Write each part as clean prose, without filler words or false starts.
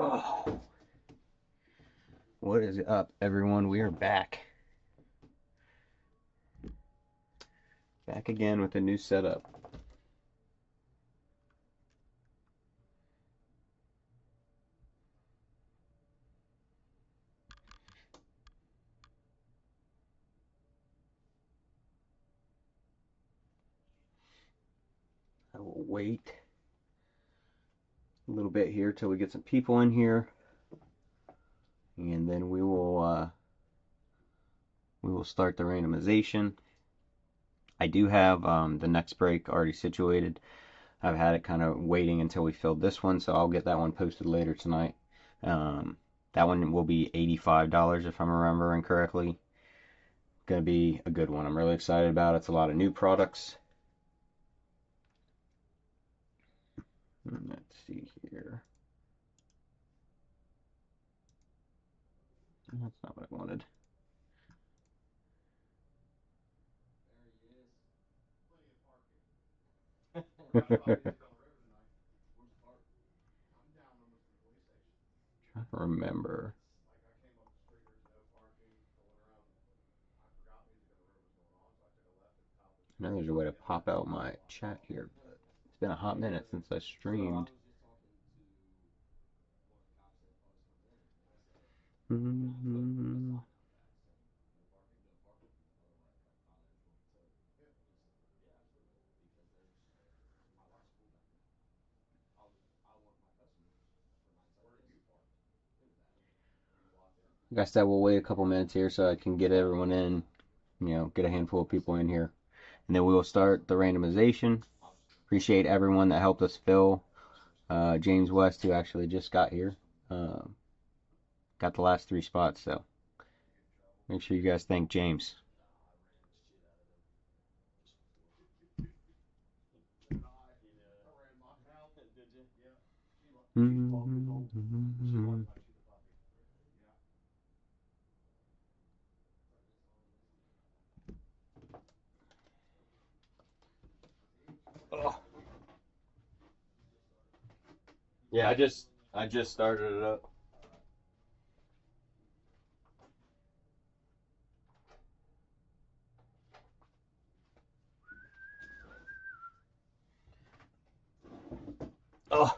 Oh, what is up, everyone? We are back. Back again with a new setup. I will wait a little bit here till we get some people in here, and then we will start the randomization. I do have the next break already situated. I've had it kind of waiting until we filled this one, so I'll get that one posted later tonight. That one will be $85 if I'm remembering correctly. Gonna be a good one. I'm really excited about it. It's a lot of new products. Let's see here. That's not what I wanted. Trying to remember. I know there's a way to pop out my chat here, but it's been a hot minute since I streamed. Like I said, we'll wait a couple minutes here so I can get everyone in, get a handful of people in here. And then we will start the randomization. Appreciate everyone that helped us fill. James West, who actually just got here, got the last 3 spots, so make sure you guys thank James. Oh. Yeah, I just started it up. Oh.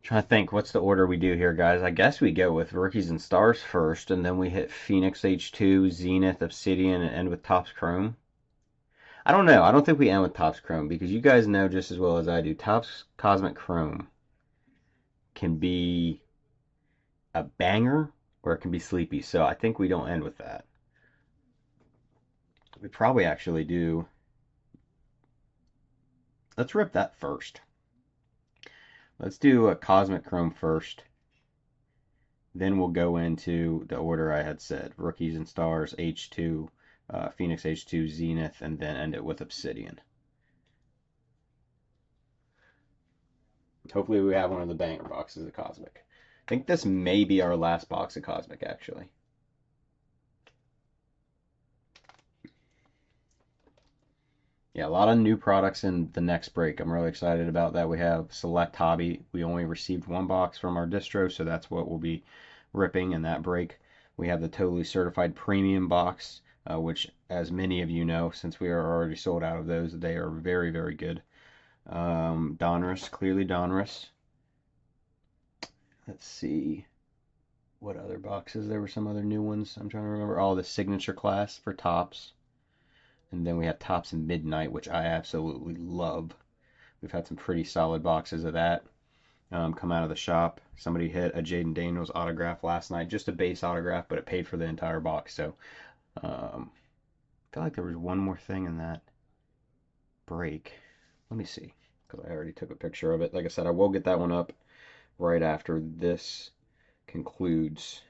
Trying to think, what's the order we do here, guys? I guess we go with Rookies and Stars first, and then we hit Phoenix H2, Zenith, Obsidian, and end with Topps Chrome. I don't know. I don't think we end with Topps Chrome because you guys know just as well as I do, Topps Cosmic Chrome can be a banger or it can be sleepy. So I think we don't end with that. We probably actually do. Let's rip that first. Let's do a Cosmic Chrome first. Then we'll go into the order I had said. Rookies and Stars, H2, Phoenix H2, Zenith, and then end it with Obsidian. Hopefully we have one of the banger boxes of Cosmic. I think this may be our last box of Cosmic, actually. Yeah, a lot of new products in the next break. I'm really excited about that. We have Select Hobby. We only received 1 box from our distro, so that's what we'll be ripping in that break. We have the Totally Certified Premium box, which, as many of you know, since we are already sold out of those, they are very, very good. Donruss, clearly Donruss. Let's see what other boxes. There were some other new ones. I'm trying to remember. Oh, the Signature Class for Topps. And then we have Topps and Midnight, which I absolutely love. We've had some pretty solid boxes of that come out of the shop. Somebody hit a Jaden Daniels autograph last night, just a base autograph, but it paid for the entire box. So I feel like there was one more thing in that break. Let me see, because I already took a picture of it. Like I said, I will get that one up right after this concludes.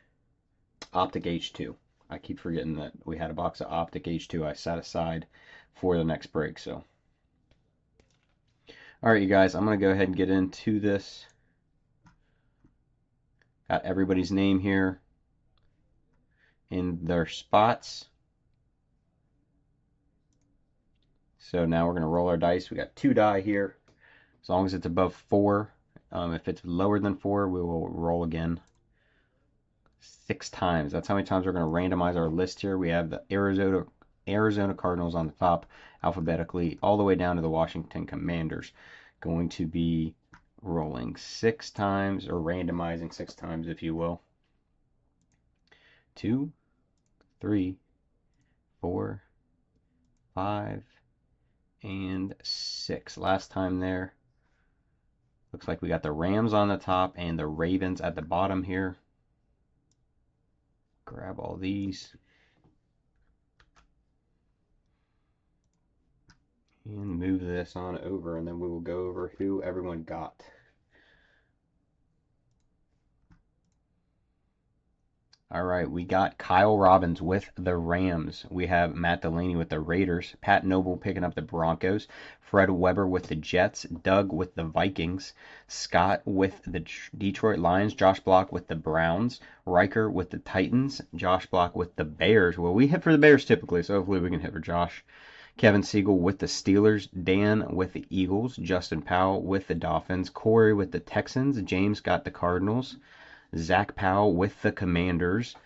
Optic H2. I keep forgetting that we had a box of Optic H2 I set aside for the next break. So, all right, you guys, I'm going to go ahead and get into this. Got everybody's name here in their spots. So now we're going to roll our dice. We got 2 die here. As long as it's above 4. If it's lower than 4, we will roll again 6 times. That's how many times we're going to randomize our list here. We have the Arizona Cardinals on the top alphabetically, all the way down to the Washington Commanders. Going to be rolling 6 times, or randomizing 6 times, if you will. 2, 3, 4, 5, and 6. Last time there. Looks like we got the Rams on the top and the Ravens at the bottom here. Grab all these. And move this on over, and then we will go over who everyone got. All right, we got Kyle Robbins with the Rams. We have Matt Delaney with the Raiders. Pat Noble picking up the Broncos. Fred Weber with the Jets. Doug with the Vikings. Scott with the Detroit Lions. Josh Block with the Browns. Riker with the Titans. Josh Block with the Bears. Well, we hit for the Bears typically, so hopefully we can hit for Josh. Kevin Siegel with the Steelers. Dan with the Eagles. Justin Powell with the Dolphins. Corey with the Texans. James got the Cardinals. Zach Powell with the Commanders.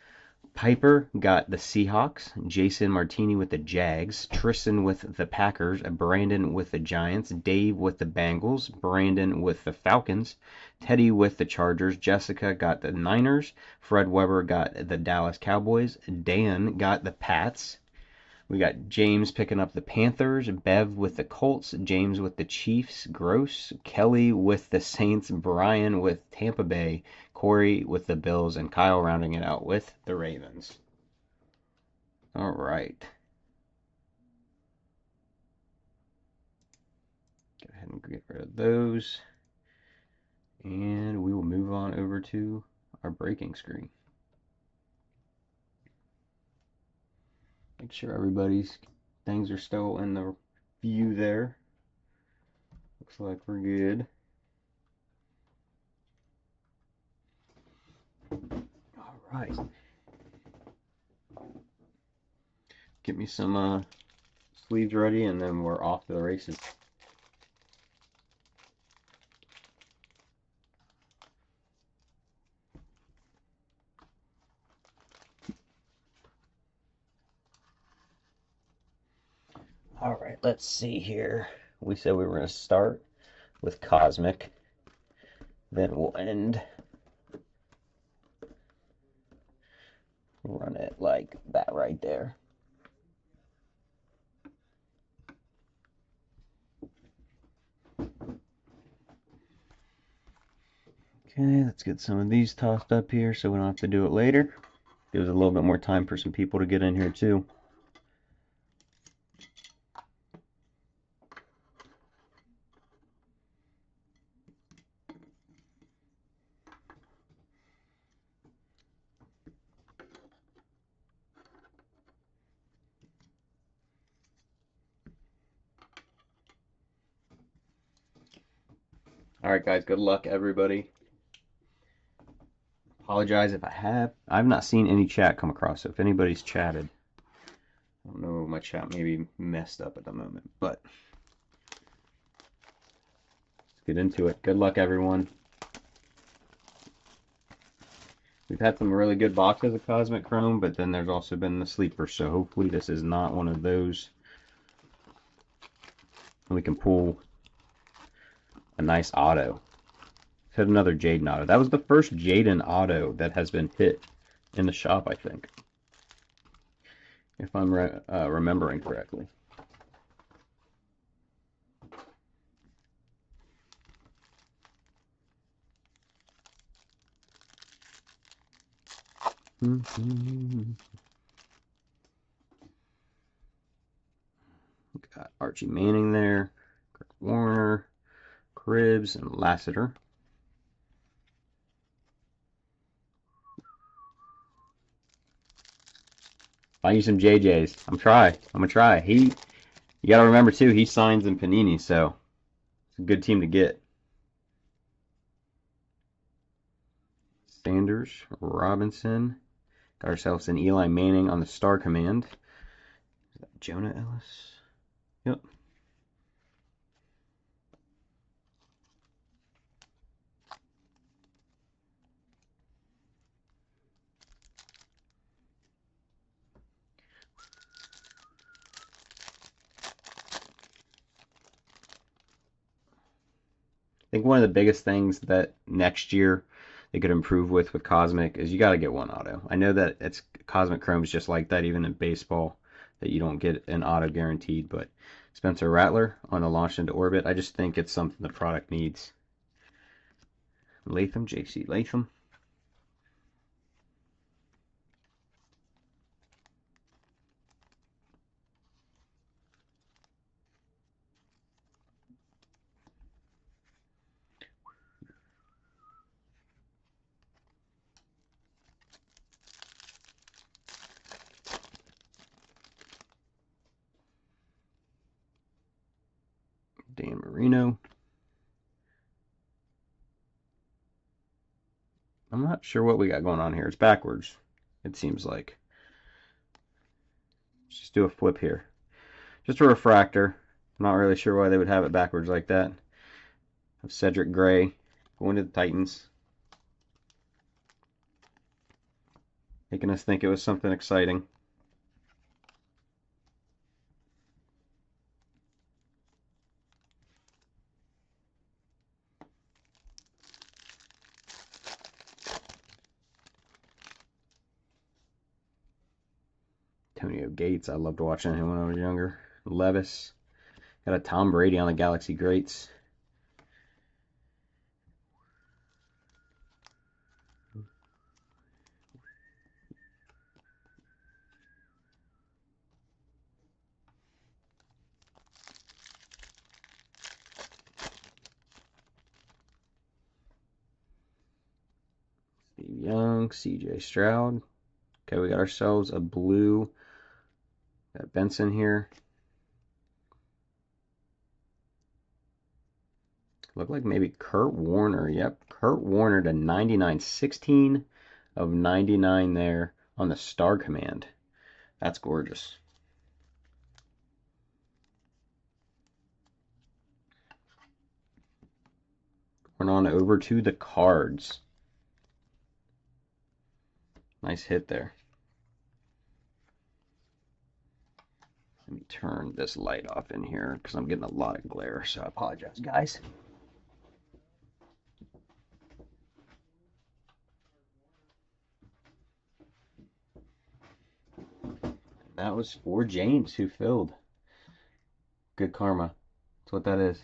Piper got the Seahawks. Jason Martini with the Jags. Tristan with the Packers. Brandon with the Giants. Dave with the Bengals. Brandon with the Falcons. Teddy with the Chargers. Jessica got the Niners. Fred Weber got the Dallas Cowboys. Dan got the Pats. We got James picking up the Panthers, Bev with the Colts, James with the Chiefs, Gross, Kelly with the Saints, Brian with Tampa Bay, Corey with the Bills, and Kyle rounding it out with the Ravens. All right. Go ahead and get rid of those. And we will move on over to our breaking screen. Make sure everybody's things are still in the view there. Looks like we're good. All right. Get me some sleeves ready, and then we're off to the races. All right, let's see here. We said we were going to start with Cosmic, then we'll end, run it like that right there. Okay, let's get some of these tossed up here so we don't have to do it later. Gives a little bit more time for some people to get in here too. All right, guys, good luck, everybody. Apologize if I've not seen any chat come across, so if anybody's chatted, I don't know, my chat may be messed up at the moment, but let's get into it. Good luck, everyone. We've had some really good boxes of Cosmic Chrome, but then there's also been the sleeper, so hopefully this is not one of those. And we can pull a nice auto. Hit another Jaden auto. That was the first Jaden auto that has been hit in the shop, I think, if I'm remembering correctly. Got Archie Manning there, Kurt Warner, Cribbs, and Lassiter. Find you some JJs. I'm gonna try. You gotta remember too, he signs in Panini, so it's a good team to get. Sanders, Robinson. Got ourselves an Eli Manning on the Star Command. Is that Jonah Ellis? Yep. I think one of the biggest things that next year they could improve with Cosmic is you got to get one auto. I know that it's Cosmic Chrome is just like that even in baseball, that you don't get an auto guaranteed, but Spencer Rattler on the launch into orbit, I just think it's something the product needs. Latham, JC Latham. Dan Marino. I'm not sure what we got going on here. It's backwards, it seems like. Let's just do a flip here. Just a refractor. I'm not really sure why they would have it backwards like that. Of Cedric Gray going to the Titans. Making us think it was something exciting. Antonio Gates, I loved watching him when I was younger. Levis. Got a Tom Brady on the Galaxy Greats. Steve Young, CJ Stroud. Okay, we got ourselves a blue. Got Benson here. Looked like maybe Kurt Warner. Yep, Kurt Warner to 99. 16 of 99 there on the Star Command. That's gorgeous. We're on over to the Cards. Nice hit there. Let me turn this light off in here because I'm getting a lot of glare, so I apologize, guys. That was for James, who filled. Good karma. That's what that is.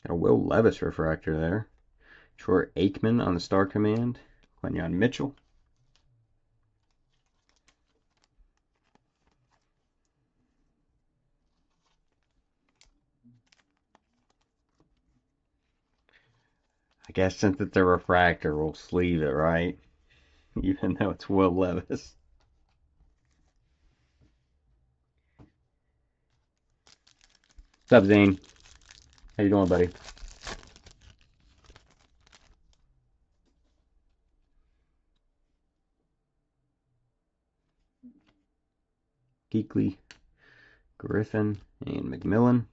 Got a Will Levis refractor there. Troy Aikman on the Star Command. Quinyon Mitchell. I guess since it's a refractor, we'll sleeve it, right? Even though it's Will Levis. What's up, Zane? How you doing, buddy? Geekly, Griffin, and McMillan.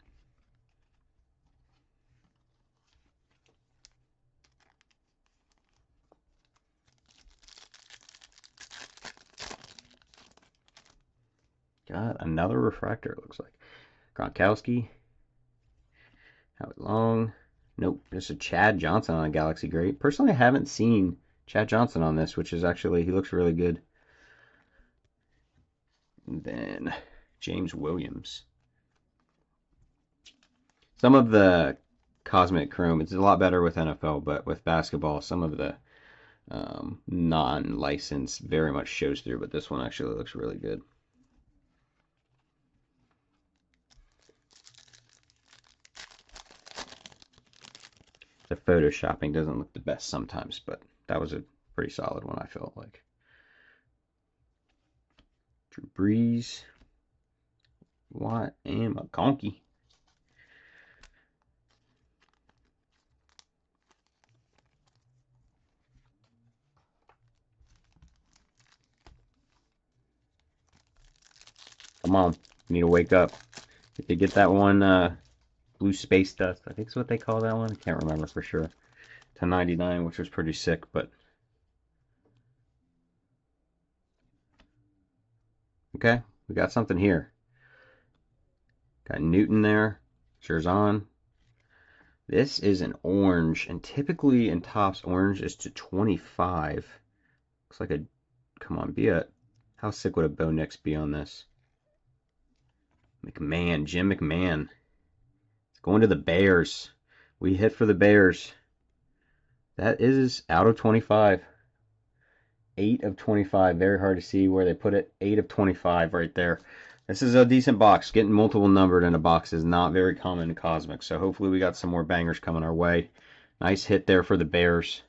Got another refractor, it looks like. Gronkowski. Howard Long. Nope, just a Chad Johnson on a Galaxy Great. Personally, I haven't seen Chad Johnson on this, which is actually, he looks really good. And then James Williams. Some of the Cosmic Chrome, it's a lot better with NFL, but with basketball, some of the non-licensed very much shows through, but this one actually looks really good. The photoshopping doesn't look the best sometimes, but that was a pretty solid one, I felt like. Drew Brees. What am a conky? Come on, you need to wake up. If you get that one blue space dust, I think is what they call that one. I can't remember for sure. To 99, which was pretty sick, but okay, we got something here. Got Newton there, Scherzon. This is an orange, and typically in Topps, orange is to 25. Looks like a, come on, how sick would a Bo Nix be on this? McMahon, Jim McMahon. It's going to the Bears. We hit for the Bears. That is out of 25. 8 of 25. Very hard to see where they put it. 8 of 25 right there. This is a decent box. Getting multiple numbered in a box is not very common in Cosmic. So hopefully we got some more bangers coming our way. Nice hit there for the Bears.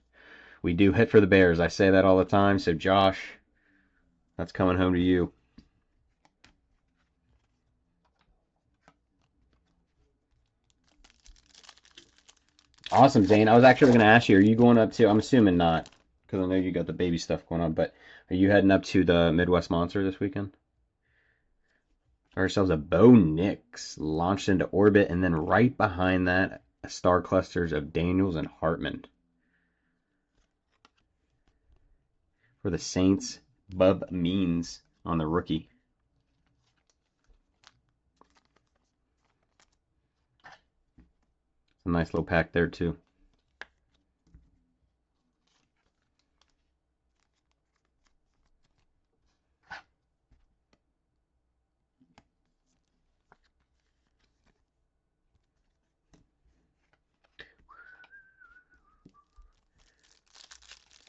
We do hit for the Bears. I say that all the time. So Josh, that's coming home to you. Awesome, Zane. I was actually going to ask you, are you going up to, I'm assuming not, because I know you got the baby stuff going on, but are you heading up to the Midwest Monster this weekend? Ourselves a Bo Nix launched into orbit, and then right behind that, star clusters of Daniels and Hartman. For the Saints, Bub Means on the rookie. A nice little pack there, too.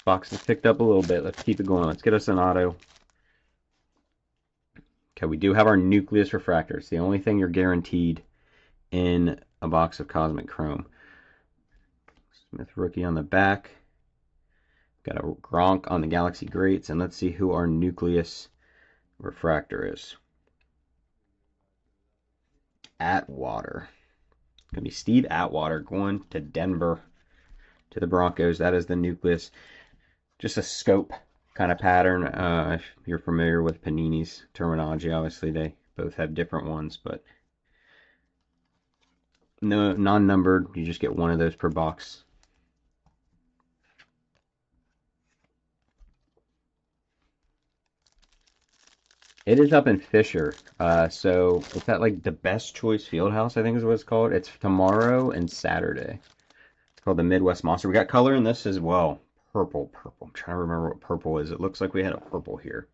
Box has picked up a little bit. Let's keep it going. Let's get us an auto. Okay, we do have our Nucleus Refractor. It's the only thing you're guaranteed in a box of Cosmic Chrome. Smith rookie on the back. Got a Gronk on the Galaxy Greats, and let's see who our Nucleus Refractor is. Atwater. It's going to be Steve Atwater going to Denver to the Broncos. That is the Nucleus. Just a scope kind of pattern. If you're familiar with Panini's terminology, obviously they both have different ones, but no non-numbered. You just get one of those per box. It is up in Fisher. So it's at like the Best Choice Fieldhouse, I think is what it's called. It's tomorrow and Saturday. It's called the Midwest Monster. We got color in this as well. Purple. I'm trying to remember what purple is. It looks like we had a purple here.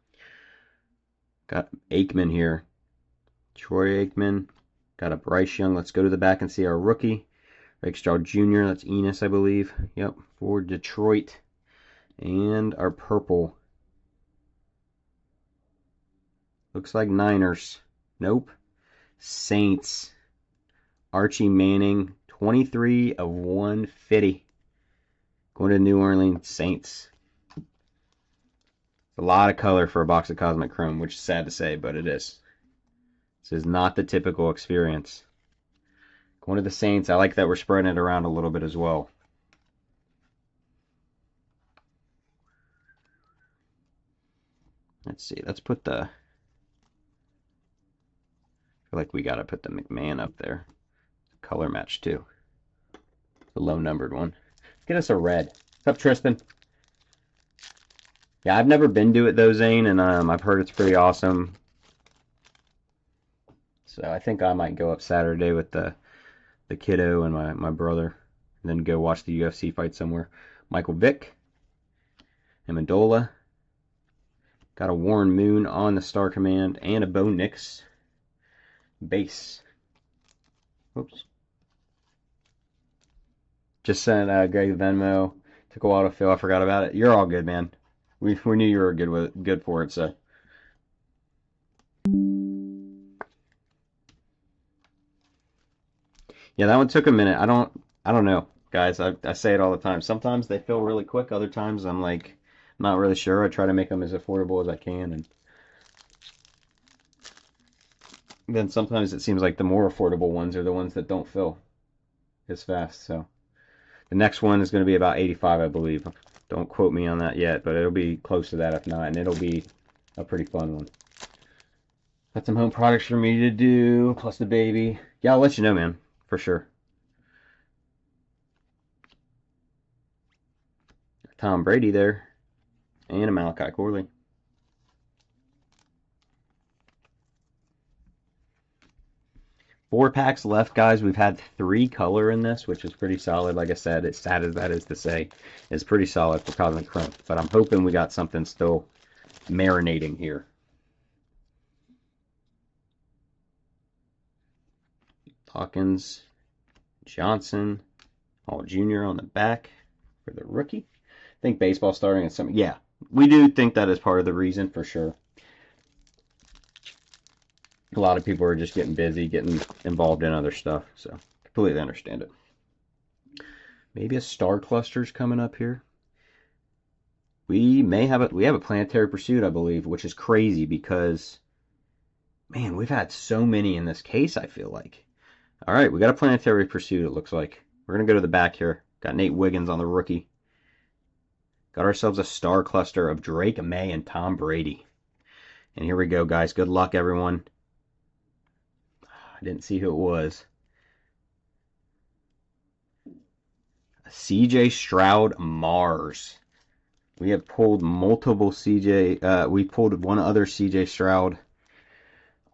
Got Aikman here. Troy Aikman. Got a Bryce Young. Let's go to the back and see our rookie. Rakestraw Jr. That's Enos, I believe. Yep, for Detroit. And our purple. Looks like Niners. Nope. Saints. Archie Manning. 23 of 150. Going to New Orleans Saints. A lot of color for a box of Cosmic Chrome, which is sad to say, but it is. This is not the typical experience. Going to the Saints. I like that we're spreading it around a little bit as well. Let's see. Let's put the... I feel like we got to put the McMahon up there. Color match, too. The low-numbered one. Get us a red. What's up, Tristan? Yeah, I've never been to it, though, Zane, and I've heard it's pretty awesome. So I think I might go up Saturday with the kiddo and my brother, and then go watch the UFC fight somewhere. Michael Vick, Amendola, got a Warren Moon on the Star Command, and a Bo Nix base. Oops. Just sent Greg Venmo. Took a while to fill. I forgot about it. You're all good, man. We knew you were good for it, so. Yeah, that one took a minute. I don't know. guys. I say it all the time. Sometimes they feel really quick. Other times I'm like, not really sure. I try to make them as affordable as I can, and then sometimes it seems like the more affordable ones are the ones that don't fill as fast. So the next one is going to be about 85, I believe. Don't quote me on that yet, but it'll be close to that if not, and it'll be a pretty fun one. Got some home products for me to do, plus the baby. Yeah, I'll let you know, man, for sure. Tom Brady there, and a Malachi Corley. 4 packs left, guys. We've had 3 color in this, which is pretty solid. Like I said, as sad as that is to say, it's pretty solid for Cosmic Chrome. But I'm hoping we got something still marinating here. Hawkins, Johnson, All Junior on the back for the rookie. I think baseball starting at some. Yeah, we do think that is part of the reason for sure. A lot of people are just getting busy, getting involved in other stuff, so completely understand it. Maybe a star cluster's coming up here. We have a Planetary Pursuit, I believe, which is crazy because, man, we've had so many in this case, I feel like. All right, we got a Planetary Pursuit, it looks like. We're going to go to the back here. Got Nate Wiggins on the rookie. Got ourselves a star cluster of Drake May and Tom Brady. And here we go, guys. Good luck, everyone. I didn't see who it was. CJ Stroud Mars. We have pulled multiple CJ. We pulled one other CJ Stroud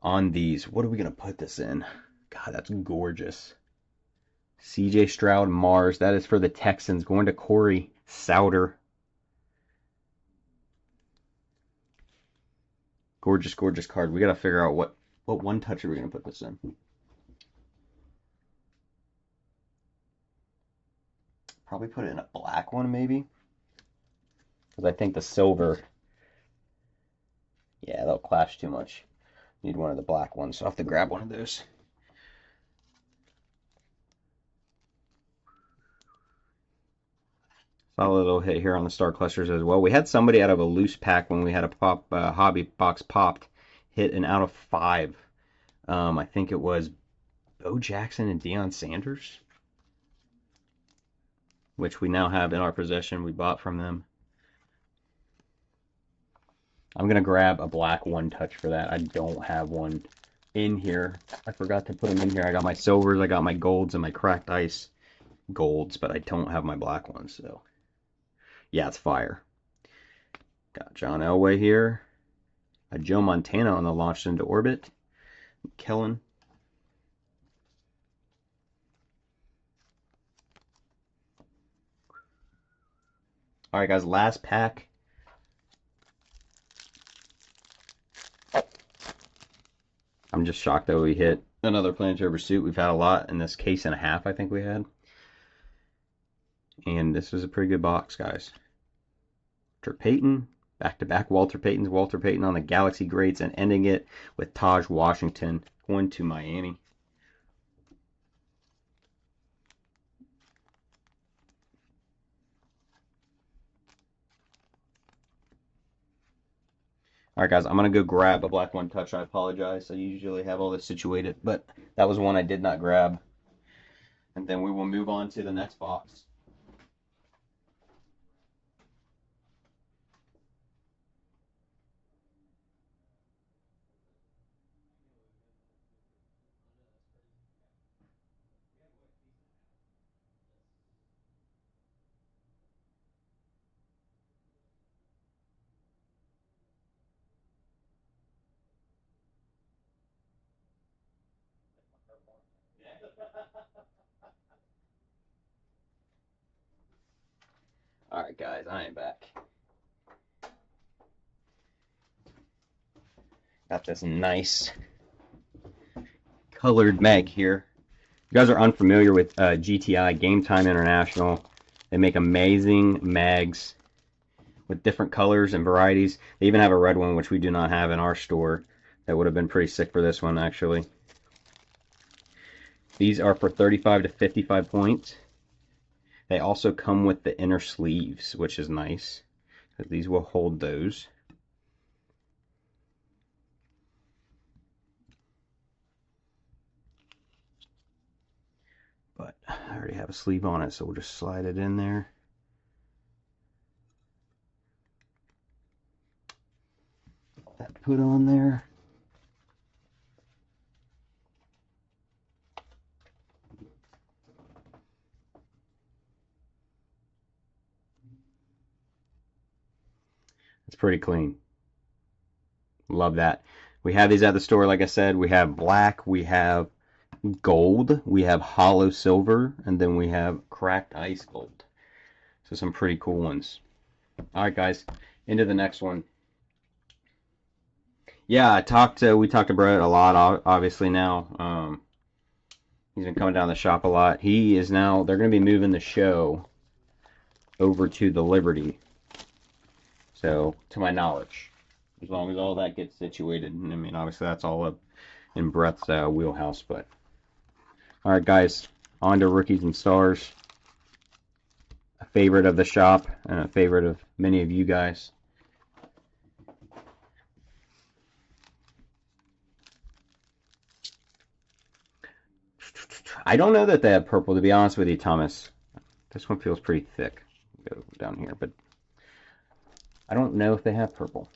on these. What are we going to put this in? God, that's gorgeous. CJ Stroud Mars. That is for the Texans. Going to Corey Souter. Gorgeous, gorgeous card. We got to figure out what one touch are we going to put this in. Probably put it in a black one, maybe. Because I think the silver, yeah, that'll clash too much. Need one of the black ones, so I'll have to grab one of those. Solid little hit here on the star clusters as well. We had somebody out of a loose pack when we had a hobby box popped hit an out of 5. I think it was Bo Jackson and Deion Sanders, which we now have in our possession. We bought from them. I'm going to grab a black one touch for that. I don't have one in here. I forgot to put them in here. I got my silvers, I got my golds, and my cracked ice golds, but I don't have my black ones. So, yeah, it's fire. Got John Elway here. A Joe Montana on the Launched into Orbit. Kellen. All right, guys, last pack. I'm just shocked that we hit another Planetary Pursuit. We've had a lot in this case and a half, I think we had. And this is a pretty good box, guys. Walter Payton, back-to-back Walter Payton on the Galaxy Greats, and ending it with Taj Washington going to Miami. All right, guys, I'm going to go grab a black one touch. I apologize. I usually have all this situated, but that was one I did not grab. And then we will move on to the next box. All right, guys, I am back. Got this nice colored mag here. If you guys are unfamiliar with GTI, Game Time International, they make amazing mags with different colors and varieties. They even have a red one, which we do not have in our store. That would have been pretty sick for this one, actually. These are for 35 to 55 points. They also come with the inner sleeves, which is nice, because these will hold those. But I already have a sleeve on it, so we'll just slide it in there. That put on there. It's pretty clean. Love that. We have these at the store, like I said. We have black, we have gold, we have hollow silver, and then we have cracked ice gold. So some pretty cool ones. All right, guys, into the next one. Yeah, we talked to Brett a lot, obviously now. He's been coming down the shop a lot. They're going to be moving the show over to the Liberty. So, to my knowledge, as long as all that gets situated. I mean, obviously that's all up in Brett's wheelhouse, but all right, guys, on to Rookies and Stars. A favorite of the shop and a favorite of many of you guys. I don't know that they have purple, to be honest with you, Thomas. This one feels pretty thick. Go down here, but I don't know if they have purple.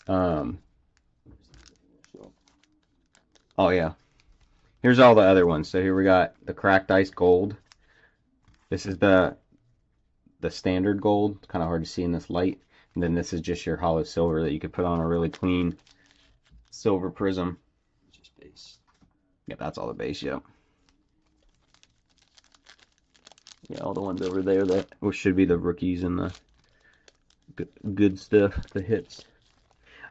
Oh yeah. Here's all the other ones. So here we got the cracked ice gold. This is the standard gold. It's kind of hard to see in this light. And then this is just your hollow silver that you could put on a really clean silver prism. Just base. Yeah, that's all the base, yep. Yeah, all the ones over there that should be the rookies and the good stuff, the hits.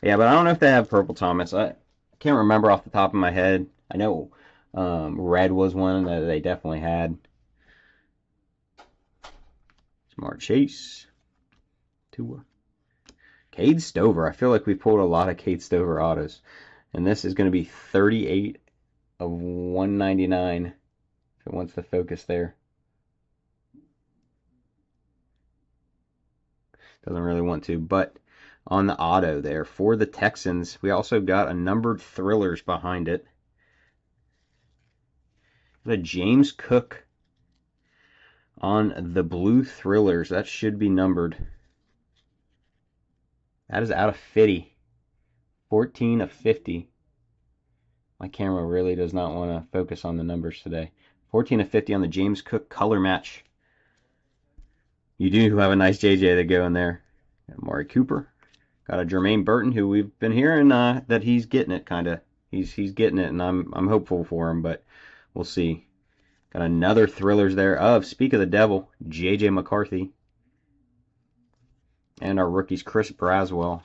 Yeah, but I don't know if they have purple, Thomas. I can't remember off the top of my head. I know red was one that they definitely had. Smart Chase. Tua. Cade Stover. I feel like we pulled a lot of Cade Stover autos. And this is going to be 38 of 199. If it wants to focus there. Doesn't really want to, but on the auto there for the Texans, we also got a numbered thrillers behind it. The James Cook on the blue thrillers. That should be numbered. That is out of 50. 14 of 50. My camera really does not want to focus on the numbers today. 14 of 50 on the James Cook color match. You do have a nice JJ to go in there. Amari Cooper. Got a Jermaine Burton, who we've been hearing that he's getting it, kind of. He's getting it, and I'm hopeful for him, but we'll see. Got another thrillers there of Speak of the Devil, J.J. McCarthy. And our rookies, Chris Braswell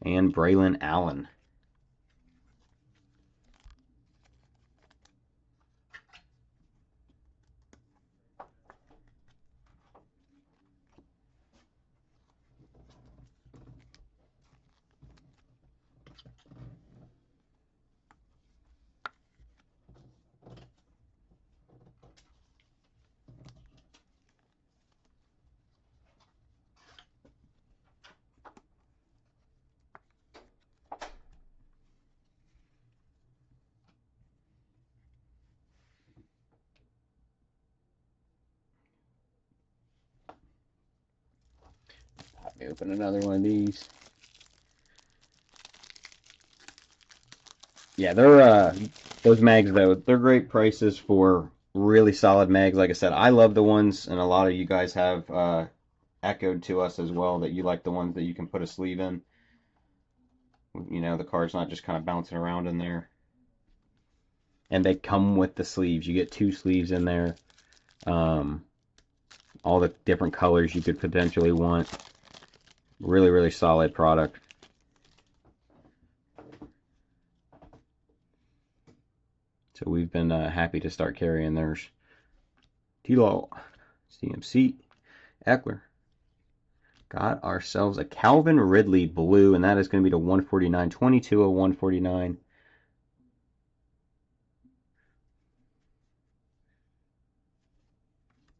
and Braylon Allen. Let me open another one of these. Yeah, they're those mags though. They're great prices for really solid mags. Like I said, I love the ones, and a lot of you guys have echoed to us as well that you like the ones that you can put a sleeve in. You know, the card's not just kind of bouncing around in there. And they come with the sleeves. You get 2 sleeves in there. All the different colors you could potentially want. Really, really solid product. So we've been happy to start carrying theirs. T-Law, CMC, Eckler. Got ourselves a Calvin Ridley blue, and that is going to be to 149, 22 of 149.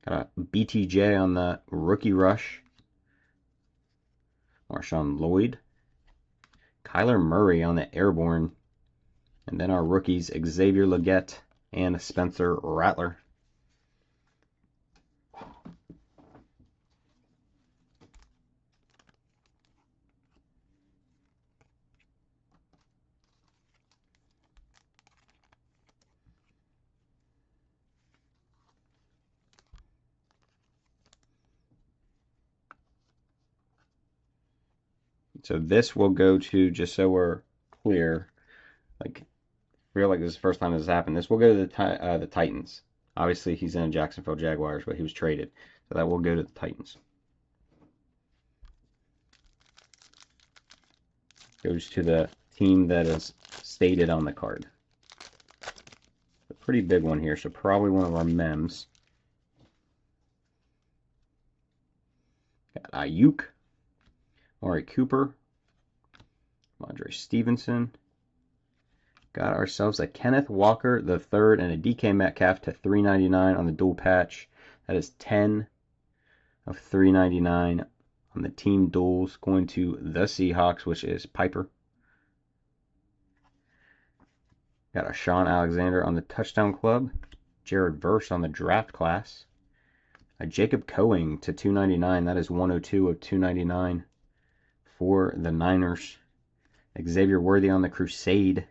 Got a BTJ on the rookie rush. Marshawn Lloyd. Kyler Murray on the airborne. And then our rookies, Xavier Legette and Spencer Rattler. So this will go to, just so we're clear, like, feel like this is the first time this has happened. This will go to the Titans. Obviously, he's in Jacksonville Jaguars, but he was traded. So that will go to the Titans. Goes to the team that is stated on the card. A pretty big one here, so probably one of our mems. Got Ayuk, Amari Cooper, Andre Stevenson. Got ourselves a Kenneth Walker the third and a DK Metcalf to 399 on the dual patch. That is 10 of 399 on the team duels, going to the Seahawks, which is Piper. Got a Sean Alexander on the touchdown club. Jared Verse on the draft class. A Jacob Coing to 299. That is 102 of 299 for the Niners. Xavier Worthy on the Crusade.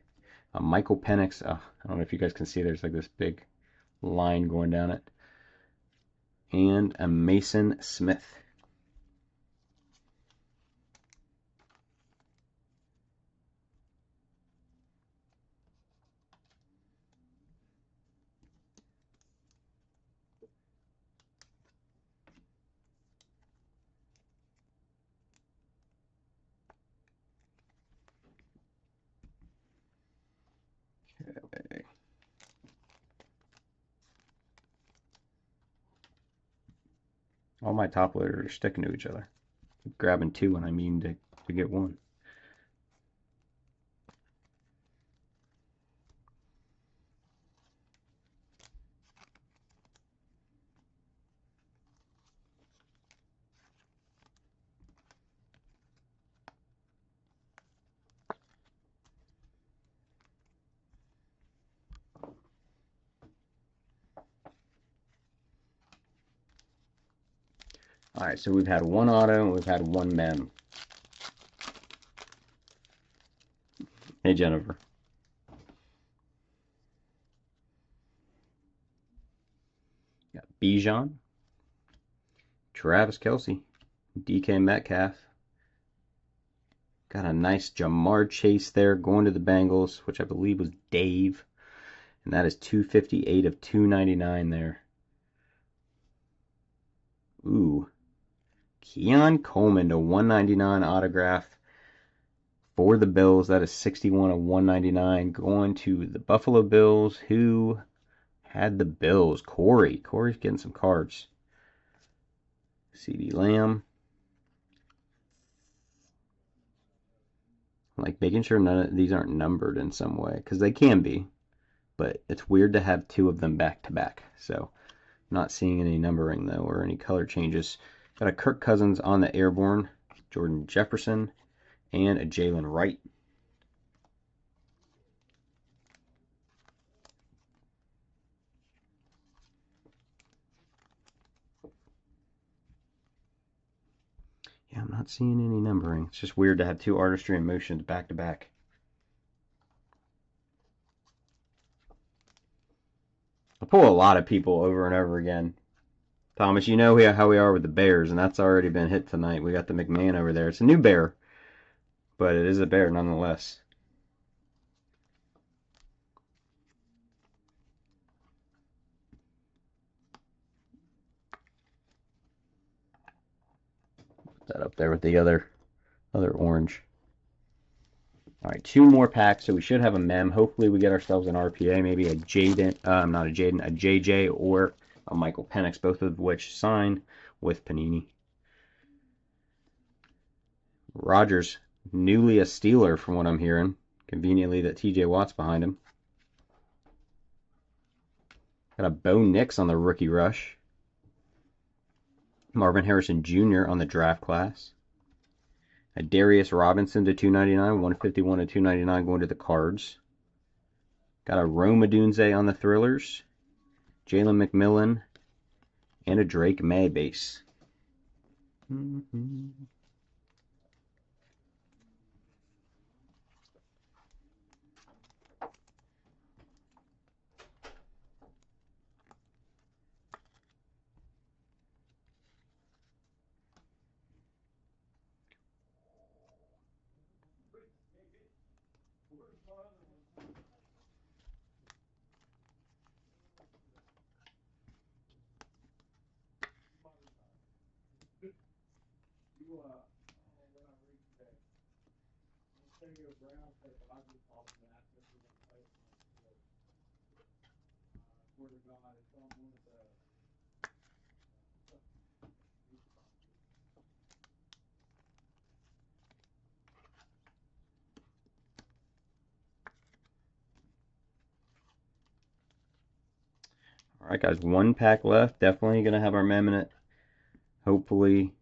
A Michael Penix. I don't know if you guys can see, there's like this big line going down it. And a Mason Smith. Okay. All my top loaders are sticking to each other. I'm grabbing two when I mean to get one. All right, so we've had one auto and we've had one mem. Hey, Jennifer. Got Bijan, Travis Kelce, DK Metcalf. Got a nice Jamar Chase there going to the Bengals, which I believe was Dave. And that is 258 of 299 there. Ooh. Keon Coleman to 199 autograph for the Bills. That is 61 of 199 going to the Buffalo Bills. Who had the Bills? Corey. Corey's getting some cards. CeeDee Lamb. Like making sure none of these aren't numbered in some way, because they can be, but it's weird to have two of them back to back. So not seeing any numbering though or any color changes. Got a Kirk Cousins on the airborne, Jordan Jefferson, and a Jalen Wright. Yeah, I'm not seeing any numbering. It's just weird to have two artistry and motions back to back. I pull a lot of people over and over again. Thomas, you know how we are with the Bears, and that's already been hit tonight. We got the McMahon over there. It's a new bear, but it is a bear nonetheless. Put that up there with the other orange. All right, two more packs, so we should have a mem. Hopefully we get ourselves an RPA, maybe a Jaden, not a Jaden, a JJ or a Michael Penix, both of which sign with Panini. Rodgers, newly a Steeler from what I'm hearing. Conveniently that TJ Watt's behind him. Got a Bo Nix on the rookie rush. Marvin Harrison Jr. on the draft class. A Darius Robinson to 299, 151 to 299 going to the Cards. Got a Rome Odunze on the Thrillers. Jalen McMillan. And a Drake May base. Alright guys, one pack left. Definitely going to have our mem in it. Hopefully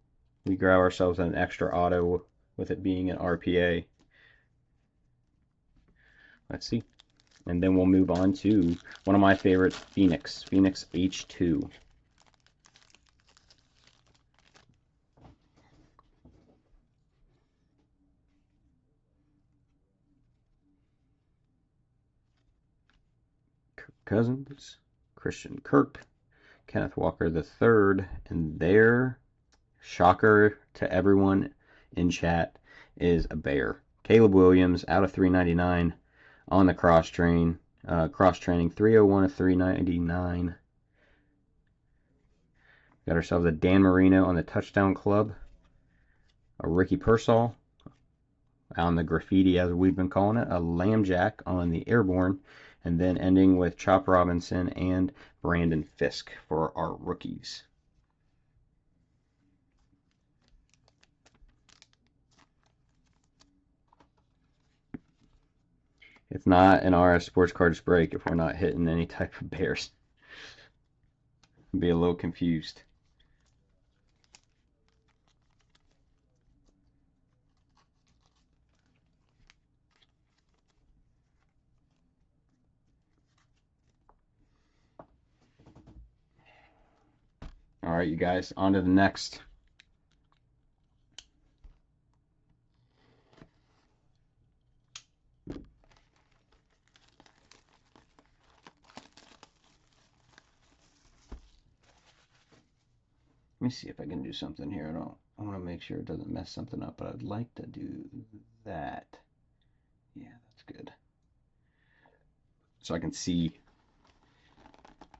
we grab ourselves an extra auto with it being an RPA. Let's see. And then we'll move on to one of my favorites, Phoenix. Phoenix H2. Kirk Cousins, Christian Kirk, Kenneth Walker III, and their shocker to everyone in chat is a bear. Caleb Williams out of 399 on the cross training 301 of 399. Got ourselves a Dan Marino on the touchdown club, a Ricky Pearsall on the graffiti as we've been calling it, a Lambjack on the airborne, and then ending with Chop Robinson and Brandon Fisk for our rookies. It's not an RS Sports Cards break if we're not hitting any type of bears. Be a little confused. All right, you guys, on to the next. Let me see if I can do something here. I want to make sure it doesn't mess something up, but I'd like to do that. Yeah, that's good. So I can see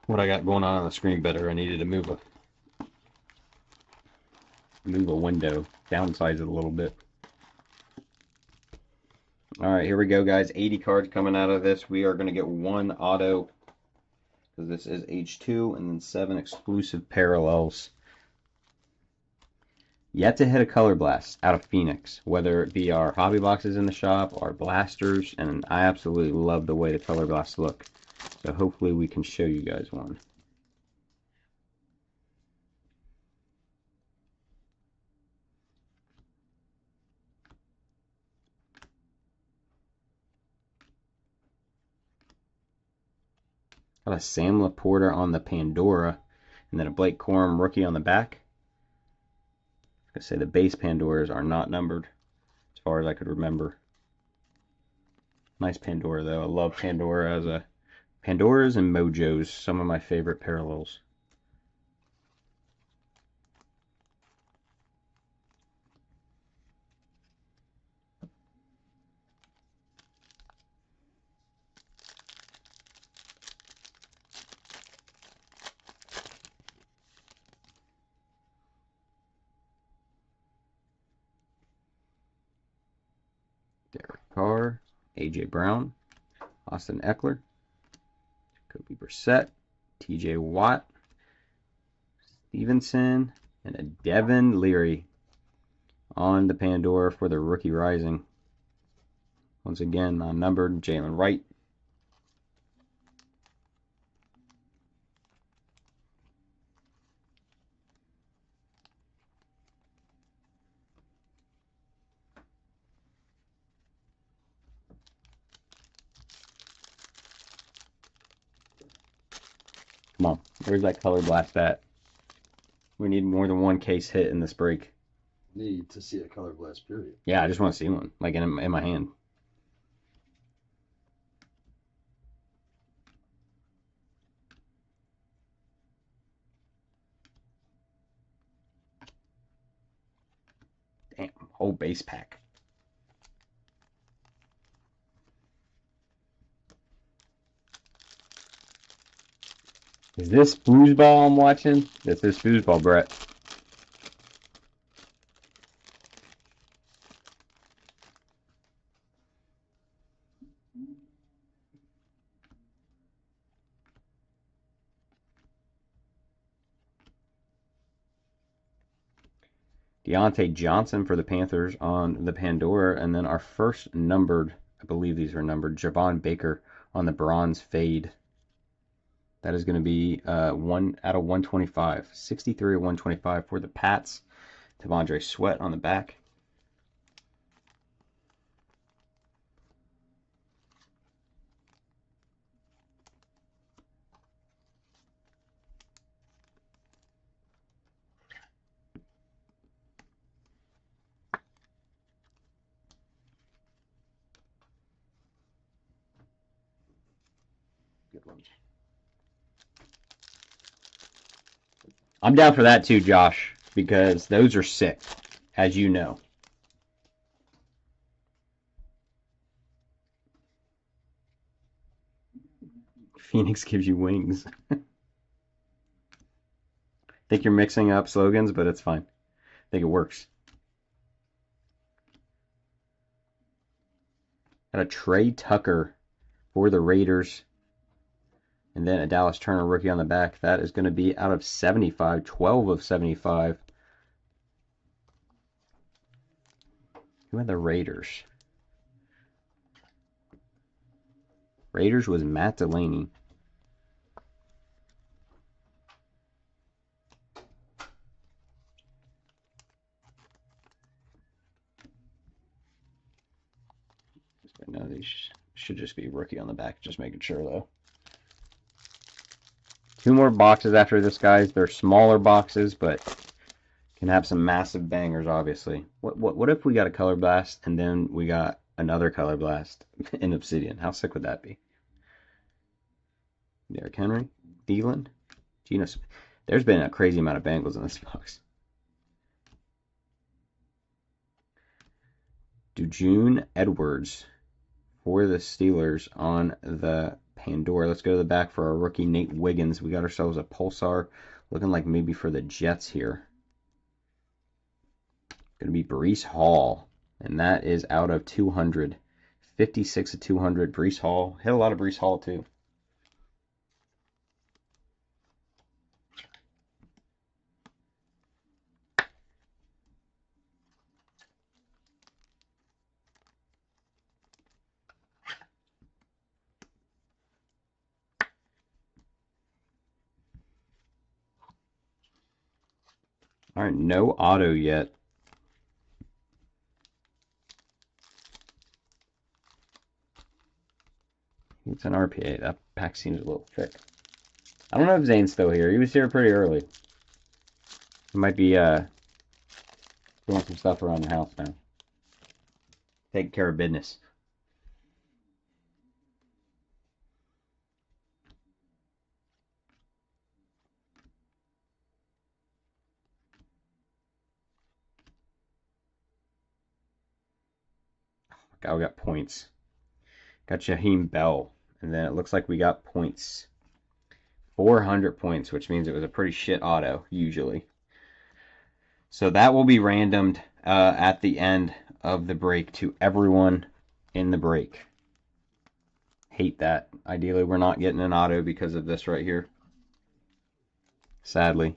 what I got going on the screen better. I needed to move a window, downsize it a little bit. All right, here we go, guys. 80 cards coming out of this. We are going to get one auto because this is H2, and then 7 exclusive parallels. Yet to hit a color blast out of Phoenix, whether it be our hobby boxes in the shop, our blasters, and I absolutely love the way the color blasts look. So hopefully we can show you guys one. Got a Sam Laporta on the Pandora, and then a Blake Corum rookie on the back. I say the base Pandoras are not numbered, as far as I could remember. Nice Pandora though. I love Pandora as a Pandoras and Mojos, some of my favorite parallels. Derek Carr, AJ Brown, Austin Eckler, Jacoby Brissett, TJ Watt, Stevenson, and a Devin Leary on the Pandora for the Rookie Rising. Once again, non-numbered, Jalen Wright. Come on. Where's that color blast at? We need more than one case hit in this break. Need to see a color blast, period. Yeah, I just want to see one, like in my hand. Damn, whole base pack. Is this foosball I'm watching? This is foosball, Brett. Deontay Johnson for the Panthers on the Pandora, and then our first numbered, I believe these are numbered, Javon Baker on the bronze fade. That is going to be 1 out of 125. 63 of 125 for the Pats. T'Vondre Sweat on the back. Good one. I'm down for that too, Josh, because those are sick, as you know. Phoenix gives you wings. Think you're mixing up slogans, but it's fine. I think it works. Got a Trey Tucker for the Raiders. And then a Dallas Turner rookie on the back. That is going to be out of 75. 12 of 75. Who had the Raiders? Raiders was Matt Delaney. No, these should just be rookie on the back. Just making sure, though. Two more boxes after this, guys. They're smaller boxes, but can have some massive bangers, obviously. What if we got a color blast and then we got another color blast in Obsidian? How sick would that be? Derrick Henry, Thielen, Geno. There's been a crazy amount of Bengals in this box. Dujune Edwards for the Steelers on the Pandora. Let's go to the back for our rookie Nate Wiggins. We got ourselves a Pulsar, looking like maybe for the Jets here. Going to be Breece Hall, and that is out of 200. 56 of 200. Breece Hall. Hit a lot of Breece Hall, too. All right, no auto yet. It's an RPA. That pack seems a little thick. I don't know if Zane's still here. He was here pretty early. He might be doing some stuff around the house now. Taking care of business. God, we got points. Got Jaheim Bell. And then it looks like we got points. 400 points, which means it was a pretty shit auto, usually. So that will be randomed at the end of the break to everyone in the break. Hate that. Ideally, we're not getting an auto because of this right here. Sadly.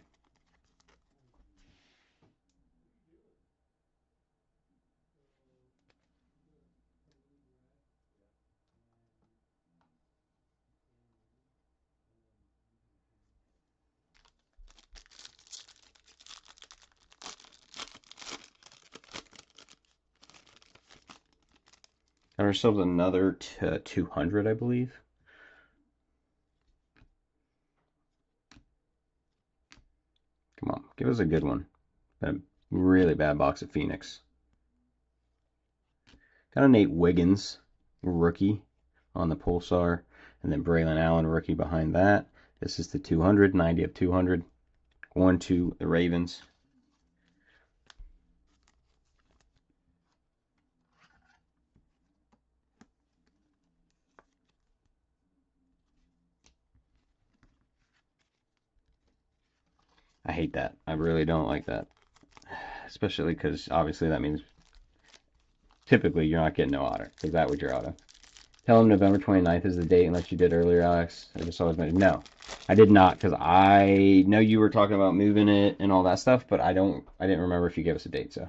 Got ourselves another 200, I believe. Give us a good one. A really bad box of Phoenix. Got a Nate Wiggins rookie on the Pulsar, and then Braylon Allen rookie behind that. This is the 200, 90 of 200. Going to the Ravens. I hate that. I really don't like that. Especially because obviously that means typically you're not getting no auto, because that was your auto. Tell him November 29th is the date unless you did earlier, Alex. I just always mentioned. No, I did not, because I know you were talking about moving it and all that stuff, but I didn't remember if you gave us a date, so.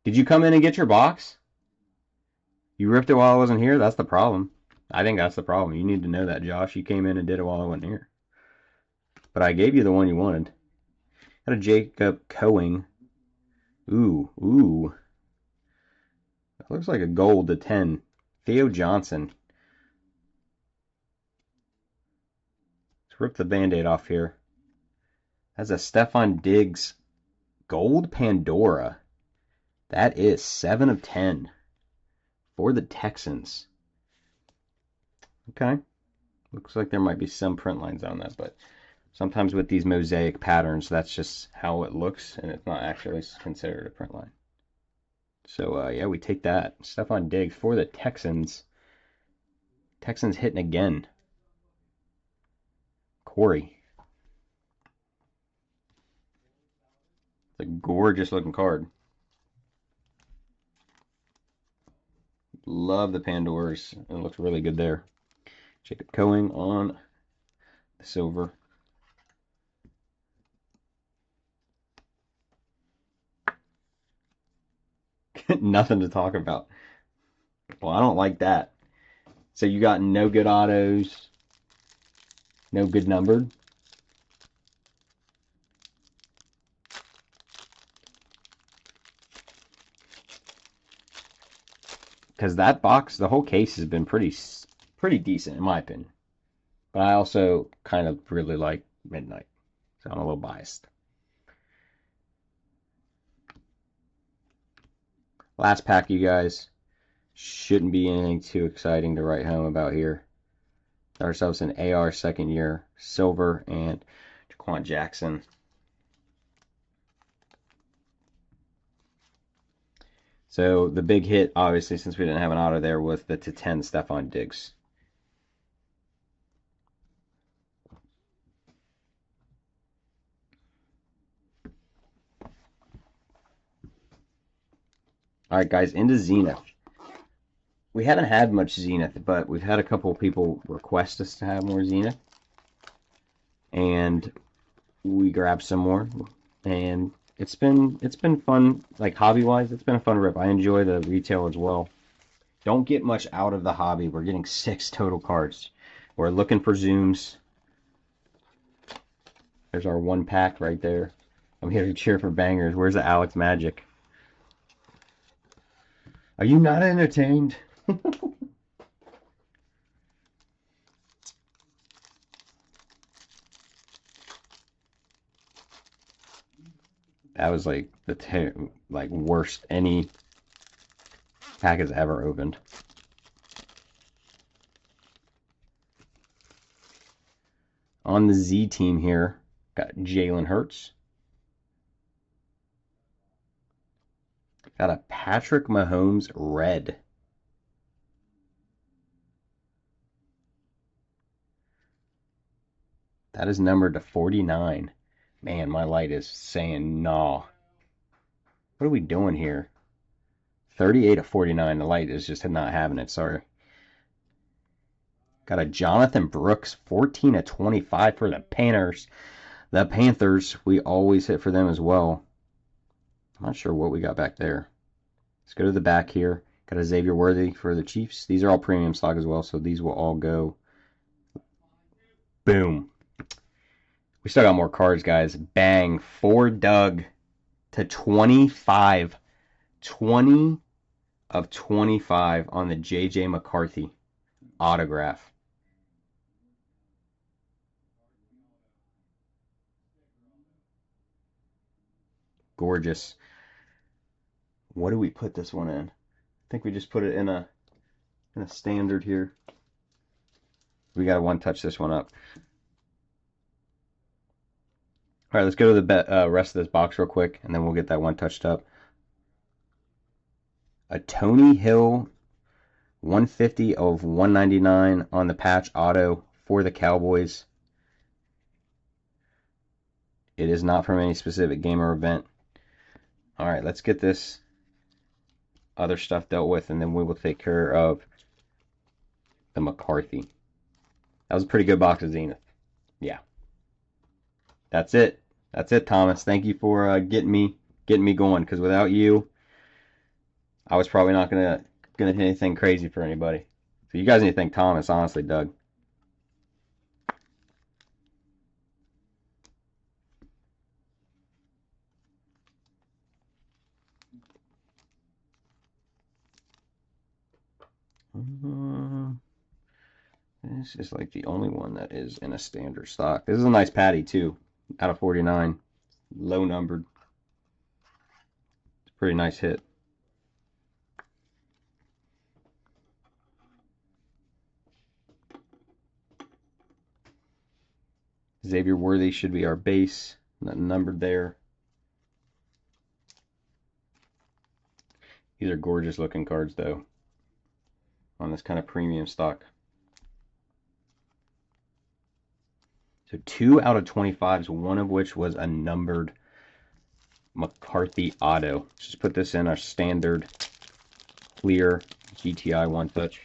Did you come in and get your box? You ripped it while I wasn't here? That's the problem. I think that's the problem. You need to know that, Josh. You came in and did it while I wasn't here. But I gave you the one you wanted. Got a Jacob Coing. Ooh. That looks like a gold to 10. Theo Johnson. Let's rip the Band-Aid off here. That's a Stephon Diggs gold Pandora. That is 7 of 10 for the Texans. Okay. Looks like there might be some print lines on that, but sometimes with these mosaic patterns, that's just how it looks, and it's not actually considered a print line. So, yeah, we take that. Stephon Diggs for the Texans. Texans hitting again. Corey. It's a gorgeous looking card. Love the Pandoras. It looks really good there. Jacob Coing on the silver. Nothing to talk about. Well, I don't like that. So you got no good autos, no good numbered. Because that box, the whole case has been pretty decent in my opinion. But I also kind of really like Midnight, so I'm a little biased. Last pack, you guys. Shouldn't be anything too exciting to write home about here. Got ourselves an AR second year silver and Jaquan Jackson. So the big hit, obviously, since we didn't have an auto there, was the to 10 Stephon Diggs. All right, guys, into Zenith. We haven't had much Zenith, but we've had a couple of people request us to have more Zenith. And we grabbed some more. And it's been fun, like hobby-wise, it's been a fun rip. I enjoy the retail as well. Don't get much out of the hobby. We're getting 6 total cards. We're looking for zooms. There's our 1 pack right there. I'm here to cheer for bangers. Where's the Alex Magic? Are you not entertained? That was like the worst any pack has ever opened. On the Z team here, got Jalen Hurts. Got a Patrick Mahomes red. That is numbered to 49. Man, my light is saying no. What are we doing here? 38 of 49. The light is just not having it. Sorry. Got a Jonathan Brooks 14 of 25 for the Panthers. The Panthers, we always hit for them as well. I'm not sure what we got back there. Let's go to the back here. Got a Xavier Worthy for the Chiefs. These are all premium stock as well, so these will all go. Boom. We still got more cards, guys. Bang. For Doug to 25. 20 of 25 on the J.J. McCarthy autograph. Gorgeous. What do we put this one in? I think we just put it in a standard here. We gotta one touch this one up. All right, let's go to the rest of this box real quick, and then we'll get that one touched up. A Tony Hill 150 of 199 on the patch auto for the Cowboys. It is not from any specific game or event. All right, let's get this other stuff dealt with, and then we will take care of the McCarthy. That was a pretty good box of Zenith. Yeah. That's it. That's it, Thomas. Thank you for getting me going, because without you, I was probably not gonna hit anything crazy for anybody. So you guys need to thank Thomas, honestly, Doug. This is like the only one that is in a standard stock. This is a nice patty too, out of 49, low numbered. It's a pretty nice hit. Xavier Worthy should be our base, not numbered there. These are gorgeous looking cards though, on this kind of premium stock. So 2 out of 25s, one of which was a numbered McCarthy auto. Just put this in our standard clear GTI one touch.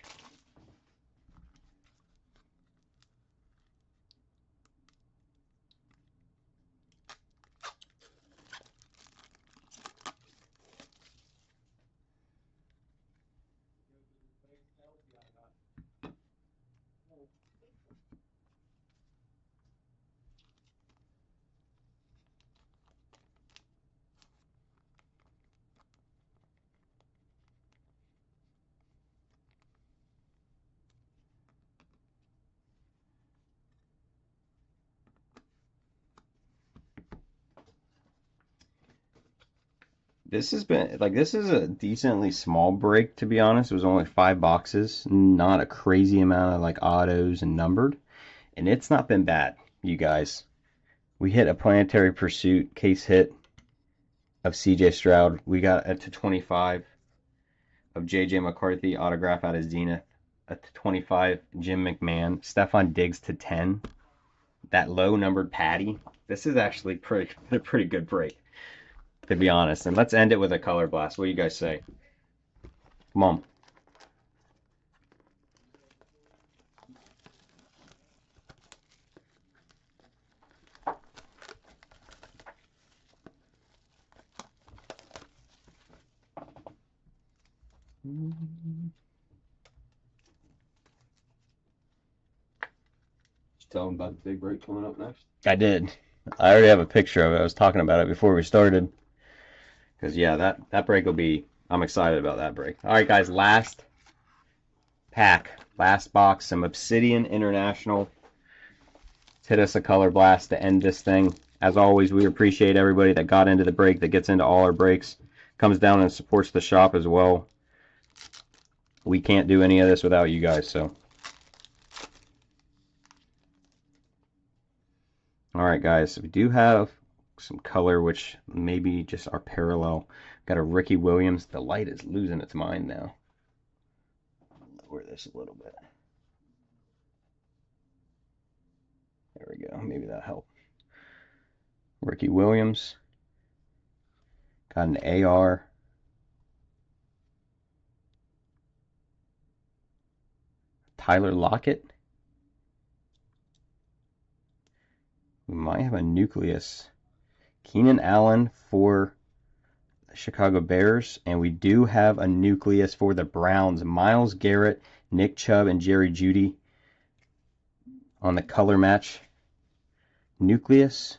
This has been like this is a decently small break, to be honest. It was only 5 boxes, not a crazy amount of like autos and numbered, and it's not been bad, you guys. We hit a Planetary Pursuit case hit of CJ Stroud. We got a to 25 of JJ McCarthy autograph out of Zenith. A to 25 Jim McMahon. Stephon Diggs to 10. That low numbered patty. This is actually a pretty good break, to be honest. And let's end it with a color blast. What do you guys say? Come on. Tell them about the big break coming up next. I did. I already have a picture of it. I was talking about it before we started. Because, yeah, that break will be... I'm excited about that break. All right, guys, last pack. Last box. Some Obsidian International. Let's hit us a color blast to end this thing. As always, we appreciate everybody that got into the break, that gets into all our breaks. Comes down and supports the shop as well. We can't do any of this without you guys, so... Alright guys, we do have some color which maybe just are parallel. Got a Ricky Williams. The light is losing its mind now. I'll lower this a little bit. There we go. Maybe that'll help. Ricky Williams. Got an AR. Tyler Lockett. We might have a Nucleus. Keenan Allen for the Chicago Bears. And we do have a Nucleus for the Browns. Myles Garrett, Nick Chubb, and Jerry Jeudy on the color match Nucleus.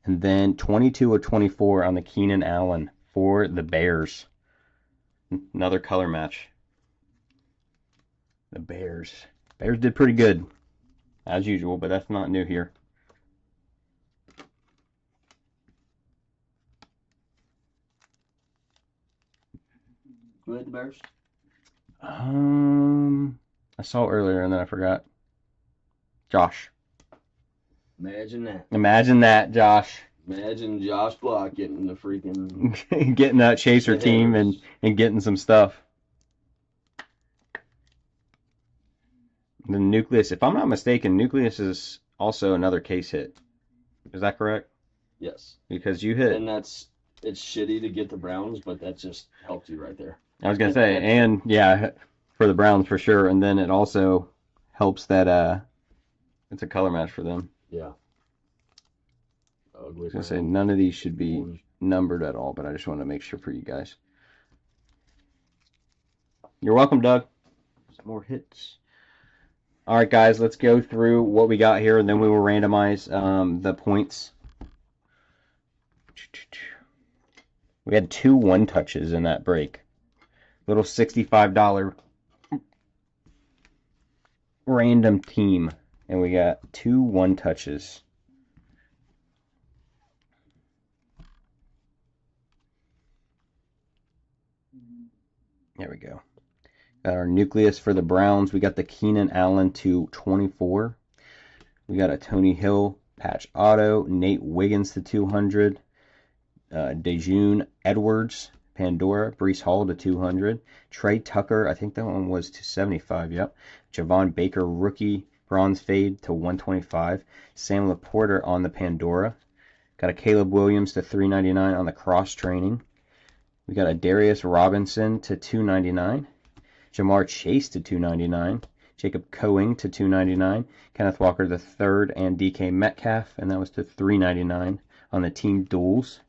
And then 22 of 24 on the Keenan Allen for the Bears. Another color match. The Bears. Bears did pretty good, as usual, but that's not new here. Who had the Bears? I saw it earlier and then I forgot. Josh. Imagine that. Imagine that, Josh. Imagine Josh Block getting the freaking Getting that chaser the team hitters. and getting some stuff. The Nucleus, if I'm not mistaken, Nucleus is also another case hit. Is that correct? Yes. Because you hit. And it's shitty to get the Browns, but that just helped you right there. I was gonna say, and yeah, for the Browns for sure, and then it also helps that it's a color match for them. Yeah. I was gonna say none of these should be numbered at all, but I just want to make sure for you guys. You're welcome, Doug. Some more hits. All right, guys, let's go through what we got here, and then we will randomize the points. We had 2 1-touches in that break. Little $65 random team, and we got 2 1-touches. There we go. Got our Nucleus for the Browns. We got the Keenan Allen to 24. We got a Tony Hill patch auto. Nate Wiggins to 200. Dejun Edwards, Pandora. Brees Hall to 200. Trey Tucker, I think that one was to 75. Yep. Javon Baker, rookie. Bronze fade to 125. Sam Laporta on the Pandora. Got a Caleb Williams to 399 on the cross training. We got a Darius Robinson to 299. Jamar Chase to 299. Jacob Coing to 299. Kenneth Walker the third and DK Metcalf, and that was to 399 on the team duels.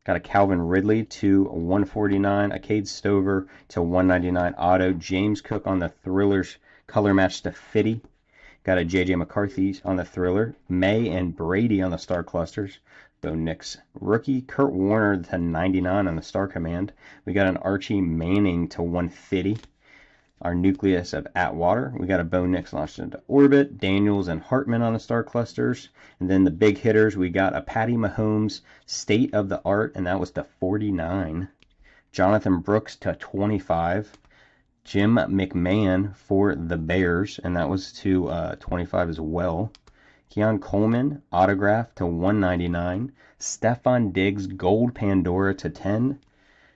Got a Calvin Ridley to 149. A Cade Stover to 199 auto. James Cook on the Thrillers color match to 50. Got a JJ McCarthy on the Thriller. May and Brady on the Star Clusters. Bo Nix rookie. Kurt Warner to 99 on the Star Command. We got an Archie Manning to 150. Our Nucleus of Atwater. We got a Bo Nix launched into orbit. Daniels and Hartman on the Star Clusters. And then the big hitters, we got a Patty Mahomes State of the Art, and that was to 49. Jonathan Brooks to 25. Jim McMahon for the Bears, and that was to 25 as well. Keon Coleman, autograph to 199. Stefon Diggs, gold Pandora to 10.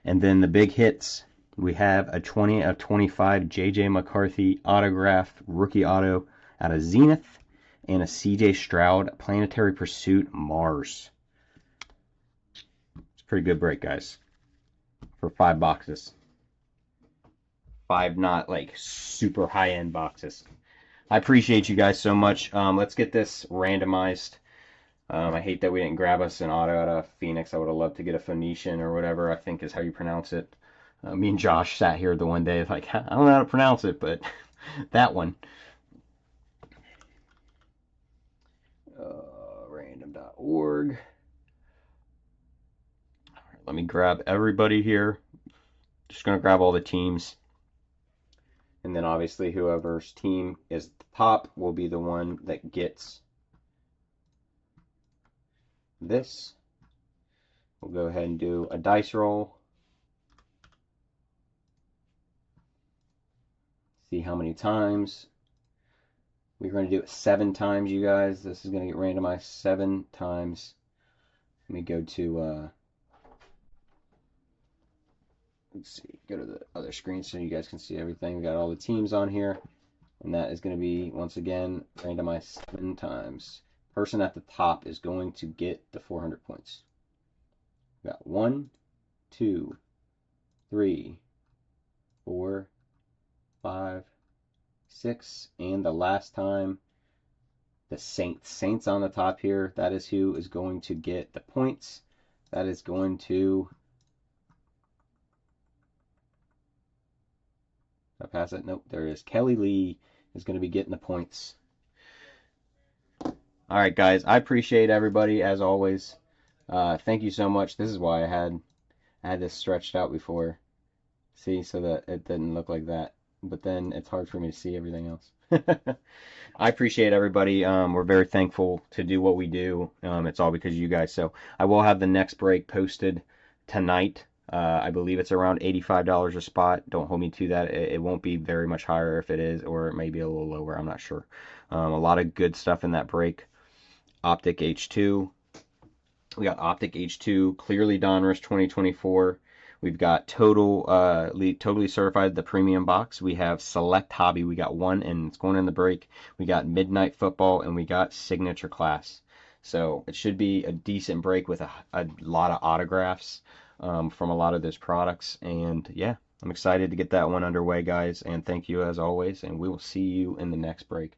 And then the big hits, we have a 20 of 25 JJ McCarthy autograph rookie auto out of Zenith, and a CJ Stroud Planetary Pursuit Mars. It's a pretty good break, guys, for 5 boxes. 5 not like super high-end boxes. I appreciate you guys so much. Let's get this randomized. I hate that we didn't grab us an auto out of Phoenix. I would have loved to get a Phoenician or whatever I think is how you pronounce it. Me and Josh sat here the one day like, I don't know how to pronounce it, but that one. Random.org. Let me grab everybody here. Just going to grab all the teams. And then obviously whoever's team is the top will be the one that gets this. We'll go ahead and do a dice roll. See how many times. We're going to do it 7 times, you guys. This is going to get randomized 7 times. Let me go to, let's see, go to the other screen so you guys can see everything. We got all the teams on here. And that is going to be, once again, randomized 7 times. Person at the top is going to get the 400 points. We got 1, 2, 3, 4, 5, 6, and the last time, the Saints. Saints on the top here. That is who is going to get the points. That is going to... Did I pass it? Nope, there it is. Kelly Lee is going to be getting the points. All right, guys. I appreciate everybody, as always. Thank you so much. This is why I had this stretched out before. See, so that it didn't look like that. but then it's hard for me to see everything else. I appreciate everybody. We're very thankful to do what we do. It's all because of you guys. So I will have the next break posted tonight. I believe it's around $85 a spot. Don't hold me to that. It won't be very much higher if it is, or it may be a little lower. I'm not sure. A lot of good stuff in that break. Optic H2. We got Optic H2, Clearly Donruss 2024. We've got Totally Certified, the premium box. We have Select Hobby. We got one, and it's going in the break. We got Midnight Football, and we got Signature Class. So it should be a decent break with a lot of autographs from a lot of those products. And yeah, I'm excited to get that one underway, guys. And thank you as always. And we will see you in the next break.